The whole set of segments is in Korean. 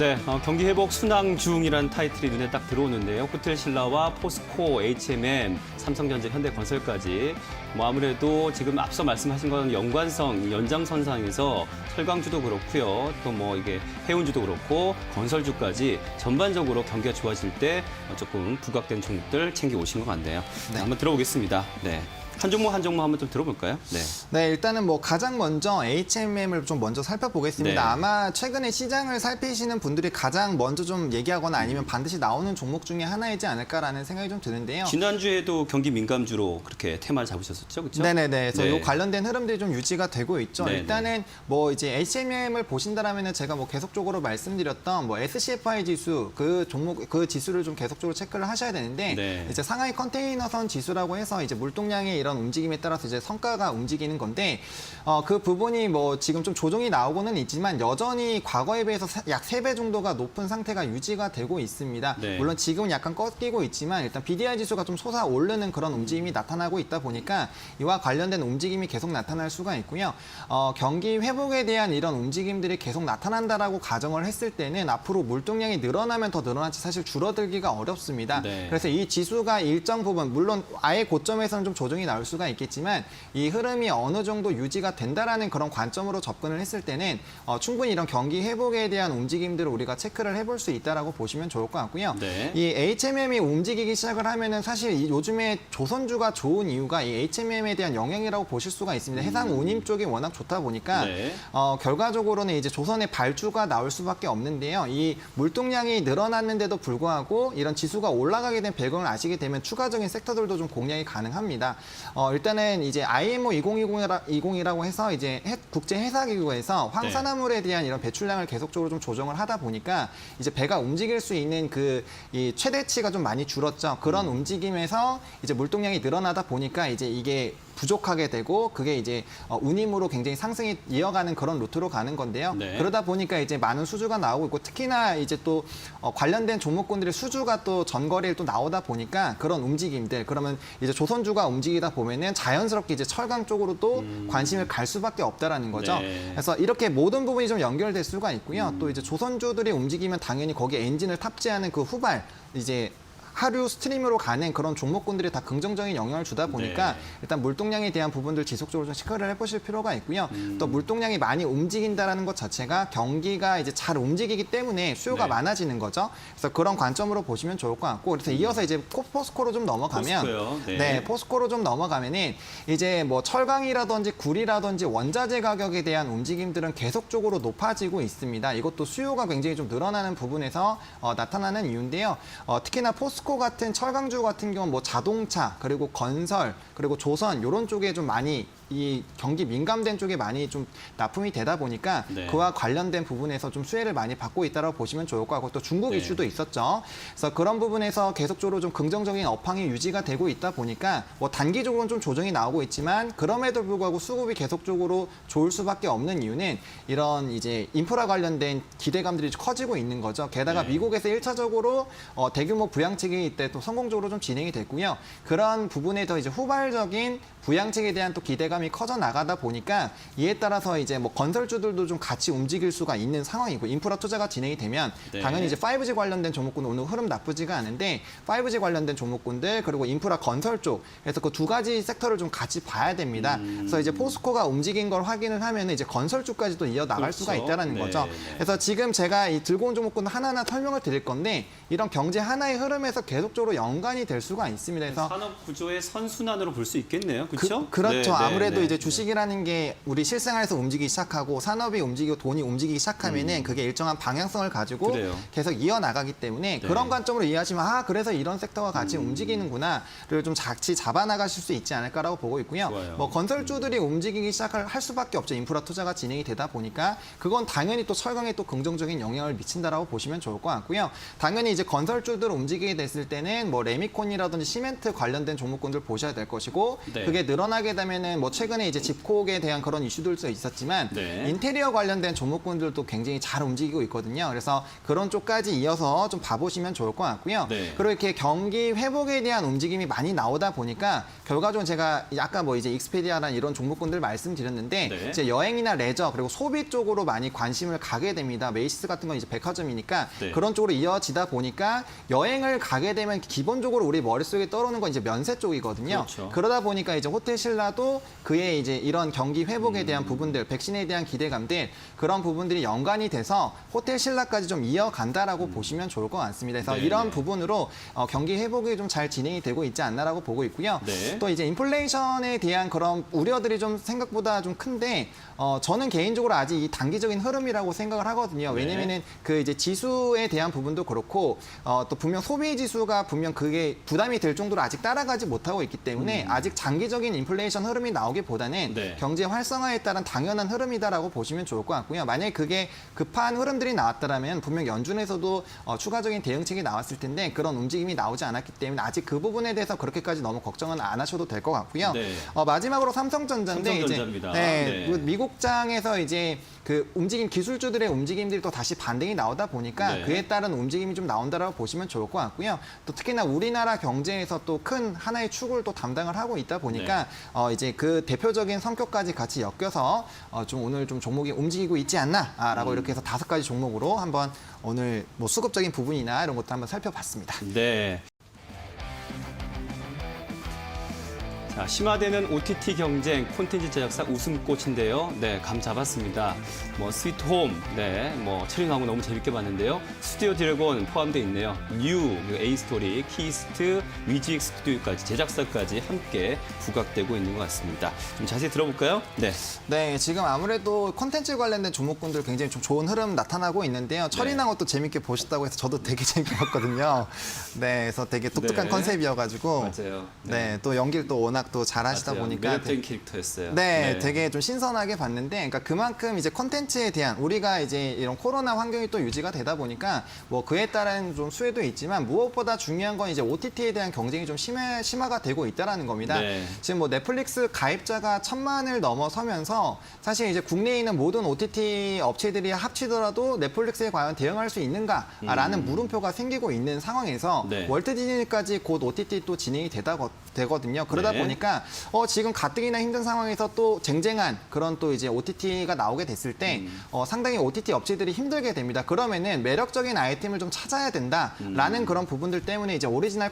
네, 경기 회복 순항 중이라는 타이틀이 눈에 딱 들어오는데요. 호텔신라와 포스코, H&M, 삼성전자, 현대건설까지 아무래도 지금 앞서 말씀하신 건 연관성, 연장선상에서 철강주도 그렇고요. 또 이게 해운주도 그렇고 건설주까지 전반적으로 경기가 좋아질 때 조금 부각된 종목들 챙겨 오신 것 같네요. 네. 자, 한번 들어보겠습니다. 네. 한 종목 한번 좀 들어볼까요? 네. 네, 일단은 가장 먼저 H&M을 좀 먼저 살펴보겠습니다. 네. 아마 최근에 시장을 살피시는 분들이 가장 먼저 좀 얘기하거나 아니면 반드시 나오는 종목 중에 하나이지 않을까라는 생각이 좀 드는데요. 지난주에도 경기 민감주로 그렇게 테마를 잡으셨었죠, 그렇죠? 네네네. 그래서 네. 요 관련된 흐름들이 좀 유지가 되고 있죠. 네네. 일단은 이제 H&M을 보신다라면은 제가 계속적으로 말씀드렸던 SCFI 지수 그 종목 그 지수를 좀 계속적으로 체크를 하셔야 되는데 네. 이제 상하이 컨테이너선 지수라고 해서 이제 물동량의 이런 움직임에 따라서 이제 성과가 움직이는 건데 그 부분이 지금 좀 조정이 나오고는 있지만 여전히 과거에 비해서 약 3배 정도가 높은 상태가 유지가 되고 있습니다. 네. 물론 지금은 약간 꺾이고 있지만 일단 BDI 지수가 좀 솟아오르는 그런 움직임이 나타나고 있다 보니까 이와 관련된 움직임이 계속 나타날 수가 있고요. 경기 회복에 대한 이런 움직임들이 계속 나타난다라고 가정을 했을 때는 앞으로 물동량이 늘어나면 더 늘어날지 사실 줄어들기가 어렵습니다. 네. 그래서 이 지수가 일정 부분 물론 아예 고점에서는 좀 조정이 나올 수가 있겠지만 이 흐름이 어느 정도 유지가 된다라는 그런 관점으로 접근을 했을 때는 충분히 이런 경기 회복에 대한 움직임들을 우리가 체크를 해볼 수 있다라고 보시면 좋을 것 같고요. 네. 이 H&M이 움직이기 시작을 하면은 사실 요즘에 조선주가 좋은 이유가 이 H&M에 대한 영향이라고 보실 수가 있습니다. 해상 운임 쪽이 워낙 좋다 보니까 네. 결과적으로는 이제 조선의 발주가 나올 수밖에 없는데요. 이 물동량이 늘어났는데도 불구하고 이런 지수가 올라가게 된 배경을 아시게 되면 추가적인 섹터들도 좀 공략이 가능합니다. 일단은 이제 IMO 2020이라고 해서 이제 국제 해사기구에서 황산화물에 대한 이런 배출량을 계속적으로 좀 조정을 하다 보니까 이제 배가 움직일 수 있는 이 최대치가 좀 많이 줄었죠. 그런 움직임에서 이제 물동량이 늘어나다 보니까 이제 이게 부족하게 되고 그게 이제 운임으로 굉장히 상승이 이어가는 그런 루트로 가는 건데요. 네. 그러다 보니까 이제 많은 수주가 나오고 있고 특히나 이제 또 관련된 종목군들의 수주가 또 전거래일 또 나오다 보니까 그런 움직임들 그러면 이제 조선주가 움직이다 보면은 자연스럽게 이제 철강 쪽으로 또 관심을 갈 수밖에 없다라는 거죠. 네. 그래서 이렇게 모든 부분이 좀 연결될 수가 있고요. 또 이제 조선주들이 움직이면 당연히 거기에 엔진을 탑재하는 그 후발 이제 하류 스트림으로 가는 그런 종목군들이 다 긍정적인 영향을 주다 보니까 네. 일단 물동량에 대한 부분들 지속적으로 좀 체크를 해보실 필요가 있고요. 또 물동량이 많이 움직인다라는 것 자체가 경기가 이제 잘 움직이기 때문에 수요가 네. 많아지는 거죠. 그래서 그런 관점으로 보시면 좋을 것 같고 그래서 이어서 이제 포스코로 좀 넘어가면 포스코요. 네. 네, 포스코로 좀 넘어가면은 이제 철강이라든지 구리라든지 원자재 가격에 대한 움직임들은 계속적으로 높아지고 있습니다. 이것도 수요가 굉장히 좀 늘어나는 부분에서 나타나는 이유인데요. 특히나 포스코 같은 철강주 같은 경우는 자동차 그리고 건설 그리고 조선 이런 쪽에 좀 많이 이 경기 민감된 쪽에 많이 좀 납품이 되다 보니까 네. 그와 관련된 부분에서 좀 수혜를 많이 받고 있다고 보시면 좋을 것 같고 또 중국 네. 이슈도 있었죠. 그래서 그런 부분에서 계속적으로 좀 긍정적인 업황이 유지가 되고 있다 보니까 단기적으로는 좀 조정이 나오고 있지만 그럼에도 불구하고 수급이 계속적으로 좋을 수밖에 없는 이유는 이런 이제 인프라 관련된 기대감들이 커지고 있는 거죠. 게다가 네. 미국에서 1차적으로 대규모 부양책이 이때 또 성공적으로 좀 진행이 됐고요. 그런 부분에 더 이제 후발적인 부양책에 대한 또 기대감이 커져 나가다 보니까 이에 따라서 이제 건설주들도 좀 같이 움직일 수가 있는 상황이고 인프라 투자가 진행이 되면 네. 당연히 이제 5G 관련된 종목군 오늘 흐름 나쁘지가 않은데 5G 관련된 종목군들 그리고 인프라 건설 쪽 그래서 그 두 가지 섹터를 좀 같이 봐야 됩니다. 그래서 이제 포스코가 움직인 걸 확인을 하면 이제 건설주까지도 이어 나갈 그렇죠. 수가 있다라는 네, 거죠. 네. 그래서 지금 제가 이 들고 온 종목군 하나하나 설명을 드릴 건데 이런 경제 하나의 흐름에서 계속적으로 연관이 될 수가 있습니다. 그래서 산업 구조의 선순환으로 볼 수 있겠네요. 그렇죠? 그렇죠. 네, 아무래도 네, 이제 네. 주식이라는 게 우리 실생활에서 움직이기 시작하고 산업이 움직이고 돈이 움직이기 시작하면은 그게 일정한 방향성을 가지고 그래요. 계속 이어나가기 때문에 네. 그런 관점으로 이해하시면 그래서 이런 섹터가 같이 움직이는구나를 좀 같이 잡아나가실 수 있지 않을까라고 보고 있고요. 좋아요. 건설주들이 움직이기 시작할 수밖에 없죠. 인프라 투자가 진행이 되다 보니까 그건 당연히 또 철강에 또 긍정적인 영향을 미친다라고 보시면 좋을 것 같고요. 당연히 이제 건설주들 움직이게 됐을 때는 레미콘이라든지 시멘트 관련된 종목군들 보셔야 될 것이고 네. 그게 늘어나게 되면은 최근에 이제 집콕에 대한 그런 이슈들도 있었지만 네. 인테리어 관련된 종목군들도 굉장히 잘 움직이고 있거든요. 그래서 그런 쪽까지 이어서 좀 봐보시면 좋을 것 같고요. 네. 그리고 이렇게 경기 회복에 대한 움직임이 많이 나오다 보니까 결과적으로 제가 아까 뭐 이제 익스페디아라는 이런 종목군들 말씀드렸는데 네. 이제 여행이나 레저 그리고 소비 쪽으로 많이 관심을 가게 됩니다. 메이시스 같은 건 이제 백화점이니까 네. 그런 쪽으로 이어지다 보니까 여행을 가게 되면 기본적으로 우리 머릿속에 떠오르는 건 이제 면세 쪽이거든요. 그렇죠. 그러다 보니까 이제 호텔 신라도 그의 이제 이런 경기 회복에 대한 부분들, 백신에 대한 기대감들 그런 부분들이 연관이 돼서 호텔 신라까지 좀 이어간다라고 보시면 좋을 것 같습니다. 그래서 네, 이런 네. 부분으로 경기 회복이 좀 잘 진행이 되고 있지 않나라고 보고 있고요. 네. 또 이제 인플레이션에 대한 그런 우려들이 좀 생각보다 좀 큰데 저는 개인적으로 아직 이 단기적인 흐름이라고 생각을 하거든요. 네. 왜냐면은 그 이제 지수에 대한 부분도 그렇고 또 분명 소비 지수가 분명 그게 부담이 될 정도로 아직 따라가지 못하고 있기 때문에 아직 장기적인 인플레이션 흐름이 나오기보다는 네. 경제 활성화에 따른 당연한 흐름이다라고 보시면 좋을 것 같고요. 만약에 그게 급한 흐름들이 나왔다라면 분명 연준에서도 추가적인 대응책이 나왔을 텐데 그런 움직임이 나오지 않았기 때문에 아직 그 부분에 대해서 그렇게까지 너무 걱정은 안 하셔도 될 것 같고요. 네. 마지막으로 삼성전자인데 삼성전자입니다. 이제 네. 그 미국장에서 이제 그 움직임 기술주들의 움직임들이 또 다시 반등이 나오다 보니까 네. 그에 따른 움직임이 좀 나온다라고 보시면 좋을 것 같고요. 또 특히나 우리나라 경제에서 또 큰 하나의 축을 또 담당을 하고 있다 보니까 이제 그 대표적인 성격까지 같이 엮여서 좀 오늘 좀 종목이 움직이고 있지 않나라고 이렇게 해서 5가지 종목으로 한번 오늘 뭐 수급적인 부분이나 이런 것도 한번 살펴봤습니다. 네. 자, 심화되는 OTT 경쟁 콘텐츠 제작사 웃음꽃인데요. 네, 감 잡았습니다. 뭐 스위트홈, 네, 뭐 체리나무 너무 재밌게 봤는데요. 스튜디오 드래곤 포함되어 있네요. 뉴, 에이스토리, 키스트, 위지익 스튜디오까지 제작사까지 함께 부각되고 있는 것 같습니다. 좀 자세히 들어볼까요? 네. 네, 지금 아무래도 콘텐츠 관련된 종목군들 굉장히 좀 좋은 흐름 나타나고 있는데요. 철이나 것도 재밌게 보셨다고 해서 저도 되게 재밌게 봤거든요. 네, 그래서 되게 독특한 네. 컨셉이어가지고. 맞아요. 네, 또 연기를 또 워낙 또 잘하시다 맞아요. 보니까 매력적인 캐릭터였어요. 네, 되게 좀 신선하게 봤는데, 그러니까 그만큼 이제 콘텐츠에 대한 우리가 이제 이런 코로나 환경이 또 유지가 되다 보니까 뭐 그에 따른 좀 수혜도 있지만 무엇보다 중요한 건 이제 OTT에 대한 경쟁이 좀 심화가 되고 있다라는 겁니다. 네. 지금 뭐 넷플릭스 가입자가 1,000만을 넘어서면서 사실 이제 국내에 있는 모든 OTT 업체들이 합치더라도 넷플릭스에 과연 대응할 수 있는가라는 물음표가 생기고 있는 상황에서 네. 월트 디즈니까지 곧 OTT 또 진행이 되거든요. 그러다 네. 보니까 지금 가뜩이나 힘든 상황에서 또 쟁쟁한 그런 또 이제 OTT가 나오게 됐을 때 상당히 OTT 업체들이 힘들게 됩니다. 그러면은 매력적인 아이템을 좀 찾아야 된다라는 그런 부분들 때문에 이제 오리지널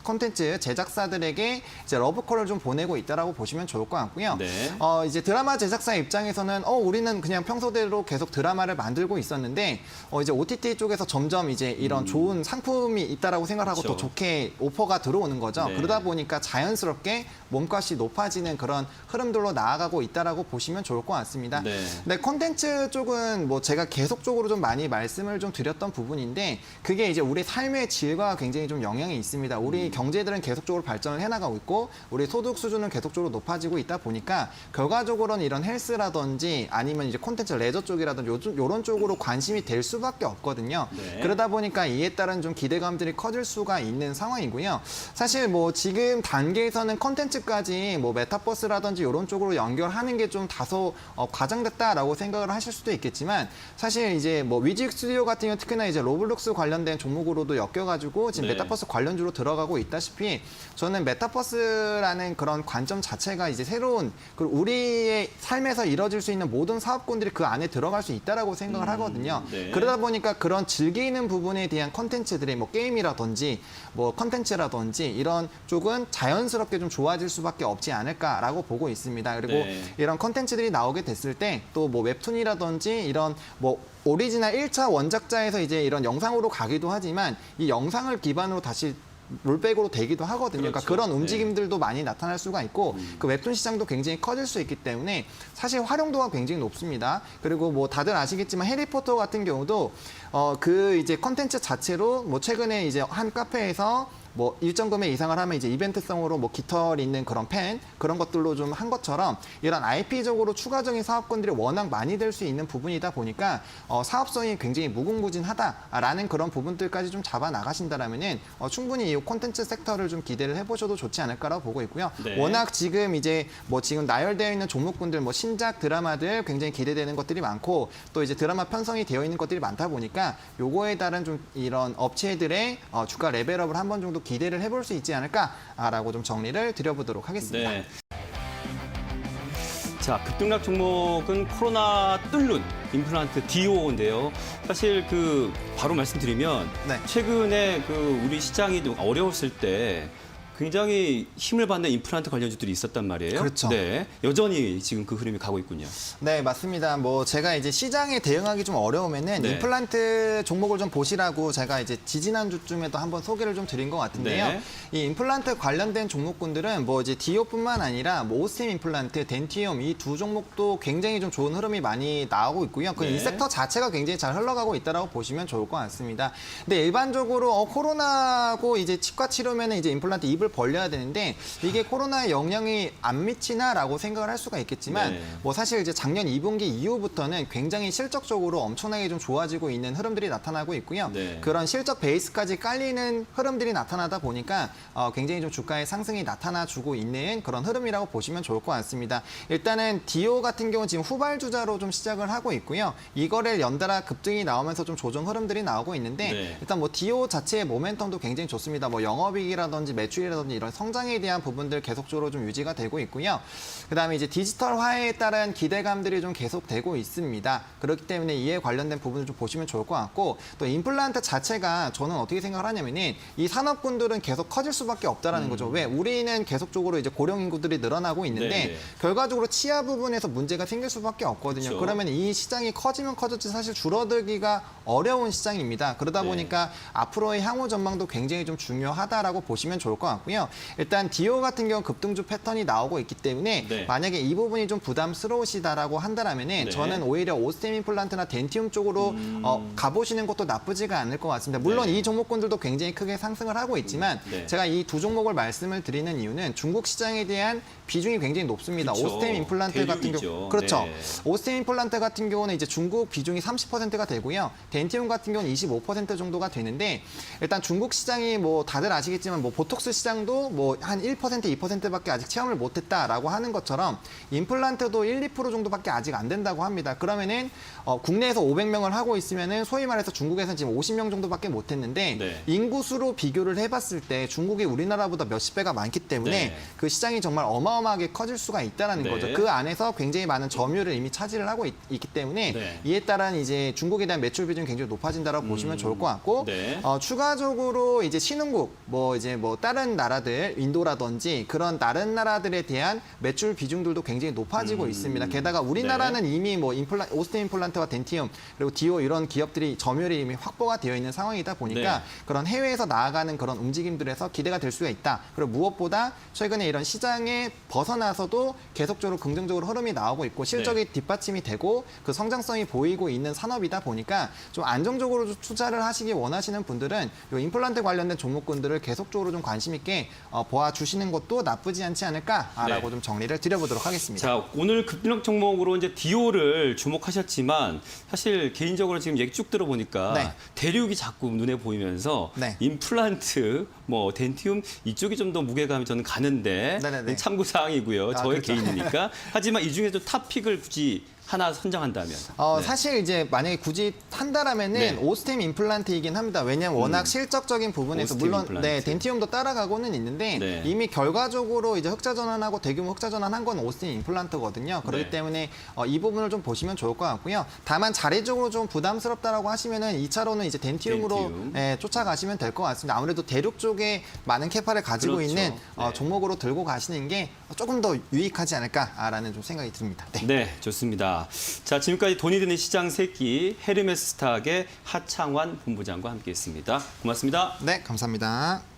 콘텐츠 제작사들에게 이제 러브콜을 좀 보내고 있다라고 보시면 좋을 것 같고요. 네. 이제 드라마 제작사 입장에서는 우리는 그냥 평소대로 계속 드라마를 만들고 있었는데 이제 OTT 쪽에서 점점 이제 이런 좋은 상품이 있다라고 생각하고 그렇죠. 또 좋게 오퍼가 들어오는 거죠. 네. 그러다 보니까 자연스럽게 몸값이 높아지는 그런 흐름들로 나아가고 있다라고 보시면 좋을 것 같습니다. 네. 네, 콘텐츠 쪽은 뭐 제가 계속적으로 좀 많이 말씀을 좀 드렸던 부분인데 그게 이제 우리 삶의 질과 굉장히 좀 영향이 있습니다. 우리 경제들은 계속적으로 발전을 해나가고 있고 우리 소득 수준은 계속적으로 높아지고 있다 보니까 결과적으로는 이런 헬스라든지 아니면 이제 콘텐츠 레저 쪽이라든지 이런 쪽으로 관심이 될 수밖에 없거든요. 네. 그러다 보니까 이에 따른 좀 기대감들이 커질 수가 있는 상황이고요. 사실 뭐 지금 단계에서는 콘텐츠까지 뭐 메타버스라든지 이런 쪽으로 연결하는 게 좀 다소 과장됐다라고 생각을 하실 수도 있겠지만 사실 이제 뭐 위직 스튜디오 같은 경우 특히나 이제 로블록스 관련된 종목으로도 엮여가지고 지금 네. 메타버스 관련주로 들어가고 있다시피 저는 메타버스라는 그런 관점 자체가 이제 새로운 그리고 우리의 삶에서 이뤄질 수 있는 모든 사업군들이 그 안에 들어갈 수 있다라고 생각을 하거든요. 네. 그러다 보니까 그런 즐기는 부분에 대한 컨텐츠들이 뭐 게임이라든지 뭐 컨텐츠라든지 이런 쪽은 자연스럽게 좀 좋아질 수밖에 없지 않을까라고 보고 있습니다. 그리고 네. 이런 컨텐츠들이 나오게 됐을 때 또 뭐 웹툰이라든지 이런 뭐 오리지널 1차 원작자에서 이제 이런 영상으로 가기도 하지만 이 영상을 기반으로 다시 롤백으로 되기도 하거든요. 그러니까 그렇죠. 그런 움직임들도 많이 나타날 수가 있고 그 웹툰 시장도 굉장히 커질 수 있기 때문에 사실 활용도가 굉장히 높습니다. 그리고 뭐 다들 아시겠지만 해리포터 같은 경우도 그 이제 컨텐츠 자체로 뭐 최근에 이제 한 카페에서 뭐 일정 금액 이상을 하면 이제 이벤트성으로 뭐 깃털 있는 그런 펜 그런 것들로 좀 한 것처럼 이런 IP적으로 추가적인 사업권들이 워낙 많이 될 수 있는 부분이다 보니까 사업성이 굉장히 무궁무진하다라는 그런 부분들까지 좀 잡아 나가신다라면은 충분히 이 콘텐츠 섹터를 좀 기대를 해보셔도 좋지 않을까라고 보고 있고요. 네. 워낙 지금 이제 뭐 지금 나열되어 있는 종목군들 뭐 신작 드라마들 굉장히 기대되는 것들이 많고 또 이제 드라마 편성이 되어 있는 것들이 많다 보니까 요거에 따른 좀 이런 업체들의 주가 레벨업을 한 번 정도 기대를 해볼 수 있지 않을까라고 좀 정리를 드려보도록 하겠습니다. 네. 자, 급등락 종목은 코로나 뚫는 임플란트 DO인데요. 사실 바로 말씀드리면 네. 최근에 우리 시장이 좀 어려웠을 때 굉장히 힘을 받는 임플란트 관련주들이 있었단 말이에요. 그렇죠. 네, 여전히 지금 그 흐름이 가고 있군요. 네, 맞습니다. 뭐 제가 이제 시장에 대응하기 좀 어려우면은 네. 임플란트 종목을 좀 보시라고 제가 이제 지지난주쯤에도 한번 소개를 좀 드린 것 같은데요. 네. 이 임플란트 관련된 종목군들은 뭐 이제 디오뿐만 아니라 뭐 오스템 임플란트, 덴티움 이 두 종목도 굉장히 좀 좋은 흐름이 많이 나오고 있고요. 이 네. 섹터 자체가 굉장히 잘 흘러가고 있다라고 보시면 좋을 것 같습니다. 근데 일반적으로 코로나고 이제 치과 치료면은 이제 임플란트 입을 벌려야 되는데 이게 코로나의 영향이 안 미치나라고 생각을 할 수가 있겠지만 네. 뭐 사실 이제 작년 2분기 이후부터는 굉장히 실적적으로 엄청나게 좀 좋아지고 있는 흐름들이 나타나고 있고요. 네. 그런 실적 베이스까지 깔리는 흐름들이 나타나다 보니까 굉장히 좀 주가의 상승이 나타나주고 있는 그런 흐름이라고 보시면 좋을 것 같습니다. 일단은 디오 같은 경우는 지금 후발주자로 좀 시작을 하고 있고요. 이거를 연달아 급등이 나오면서 좀 조정 흐름들이 나오고 있는데 네. 일단 뭐 디오 자체의 모멘텀도 굉장히 좋습니다. 뭐 영업이익이라든지 매출이라든지 이런 성장에 대한 부분들 계속적으로 좀 유지가 되고 있고요. 그다음에 이제 디지털화에 따른 기대감들이 좀 계속되고 있습니다. 그렇기 때문에 이에 관련된 부분을 좀 보시면 좋을 것 같고 또 임플란트 자체가 저는 어떻게 생각을 하냐면은 이 산업군들은 계속 커질 수밖에 없다라는 거죠. 왜? 우리는 계속적으로 이제 고령 인구들이 늘어나고 있는데 네. 결과적으로 치아 부분에서 문제가 생길 수밖에 없거든요. 그렇죠. 그러면 이 시장이 커지면 커졌지 사실 줄어들기가 어려운 시장입니다. 그러다 네. 보니까 앞으로의 향후 전망도 굉장히 좀 중요하다라고 보시면 좋을 것 같고요. 일단 디오 같은 경우 급등주 패턴이 나오고 있기 때문에 네. 만약에 이 부분이 좀 부담스러우시다라고 한다면은 네. 저는 오히려 오스템 임플란트나 덴티움 쪽으로 가보시는 것도 나쁘지가 않을 것 같습니다. 물론 네. 이 종목군들도 굉장히 크게 상승을 하고 있지만 네. 제가 이 두 종목을 말씀을 드리는 이유는 중국 시장에 대한 비중이 굉장히 높습니다. 그렇죠. 오스템 임플란트 같은 대륙이죠. 경우 그렇죠. 네. 오스템 임플란트 같은 경우는 이제 중국 비중이 30%가 되고요. 덴티움 같은 경우는 25% 정도가 되는데 일단 중국 시장이 뭐 다들 아시겠지만 뭐 보톡스 시장도 뭐 한 1%, 2%밖에 아직 체험을 못했다라고 하는 것처럼 임플란트도 1, 2% 정도밖에 아직 안 된다고 합니다. 그러면은 국내에서 500명을 하고 있으면은 소위 말해서 중국에서는 지금 50명 정도밖에 못했는데 네. 인구수로 비교를 해봤을 때 중국이 우리나라보다 몇십 배가 많기 때문에 네. 그 시장이 정말 어마어마하게 커질 수가 있다라는 네. 거죠. 그 안에서 굉장히 많은 점유율을 이미 차지를 하고 있기 때문에 네. 이에 따른 이제 중국에 대한 매출 비중이 굉장히 높아진다라고 보시면 좋을 것 같고 네. 추가적으로 이제 신흥국 뭐 이제 뭐 다른 나라들 인도라든지 그런 다른 나라들에 대한 매출 비중들도 굉장히 높아지고 있습니다. 게다가 우리나라는 이미 뭐 오스템 임플란트와 덴티움 그리고 디오 이런 기업들이 점유율이 이미 확보가 되어 있는 상황이다 보니까 네. 그런 해외에서 나아가는 그런 움직임들에서 기대가 될 수가 있다. 그리고 무엇보다 최근에 이런 시장에 벗어나서도 계속적으로 긍정적으로 흐름이 나오고 있고 실적이 뒷받침이 되고 그 성장성이 보이고 있는 산업이다 보니까 좀 안정적으로 투자를 하시기 원하시는 분들은 이 임플란트 관련된 종목군들을 계속적으로 좀 관심 있게 보아주시는 것도 나쁘지 않지 않을까라고 네. 좀 정리를 드려보도록 하겠습니다. 자, 오늘 급등락 종목으로 이제 디오를 주목하셨지만 사실 개인적으로 지금 얘기 쭉 들어보니까 네. 대륙이 자꾸 눈에 보이면서 네. 임플란트, 뭐 덴티움 이쪽이 좀 더 무게감이 저는 가는데 네네네. 참고 사항이고요. 저의 그렇죠. 개인이니까. 하지만 이 중에서 탑픽을 굳이 하나 선정한다면. 네. 사실 이제 만약에 굳이 한다라면은 네. 오스템 임플란트이긴 합니다. 왜냐하면 워낙 실적적인 부분에서 오스템 물론 임플란트. 덴티움도 따라가고는 있는데 네. 이미 결과적으로 이제 흑자 전환하고 대규모 흑자 전환한 건 오스템 임플란트거든요. 그렇기 네. 때문에 이 부분을 좀 보시면 좋을 것 같고요. 다만 자리적으로 좀 부담스럽다라고 하시면은 2차로는 이제 덴티움으로 덴티움. 쫓아가시면 될 것 같습니다. 아무래도 대륙 쪽에 많은 캐파를 가지고 그렇죠. 있는 네. 종목으로 들고 가시는 게 조금 더 유익하지 않을까라는 좀 생각이 듭니다. 네. 네, 좋습니다. 자, 지금까지 돈이 드는 시장 새끼 헤르메스 스탁의 하창환 본부장과 함께했습니다. 고맙습니다. 네, 감사합니다.